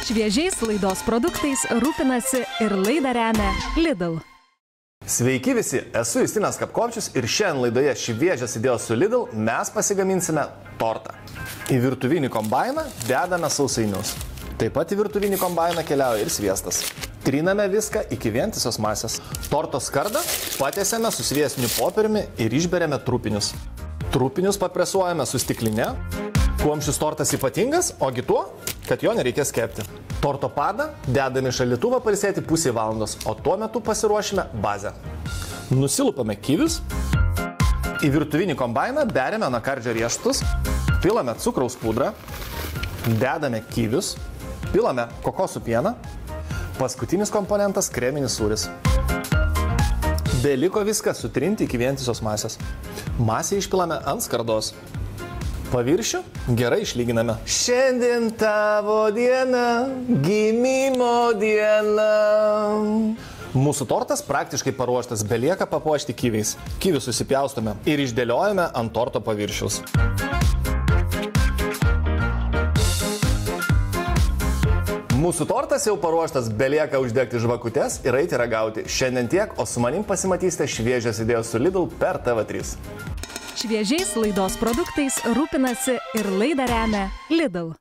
Šviežiais laidos produktais rūpinasi ir laidą remia Lidl. Sveiki visi, esu Justinas Kapkovčius ir šiandien laidoje Šviežios idėjos su Lidl mes pasigaminsime tortą. Į virtuvinį kombainą dedame sausainius. Taip pat į virtuvinį kombainą keliauja ir sviestas. Triname viską iki vientisos masės. Torto skardą patiesiame su sviestiniu popieriumi ir išberiame trupinius. Trupinius papresuojame su stikline. Kuom šis tortas ypatingas, ogi tuo, kad jo nereikės kepti. Torto padą dedame į šaldytuvą pailsėti pusę valandos, o tuo metu pasiruošime bazę. Nusilupame kivius, į virtuvinį kombainą beriame anakardžio riešutus, pilame cukraus pudrą, dedame kivius, pilame kokosų pieną, paskutinis komponentas kreminis sūris. Beliko viską sutrinti iki vientisos masės. Masę išpilame ant skardos. Paviršių gerai išlyginame. Šiandien tavo diena, gimimo diena. Mūsų tortas praktiškai paruoštas, belieka papuošti kiviais. Kivius susipjaustome ir išdėliojame ant torto paviršiaus. Mūsų tortas jau paruoštas, belieka uždegti žvakutes ir eiti ragauti. Šiandien tiek, o su manim pasimatysite Šviežios idėjos su Lidl per TV3. Šviežiais laidos produktais rūpinasi ir laidą remia Lidl.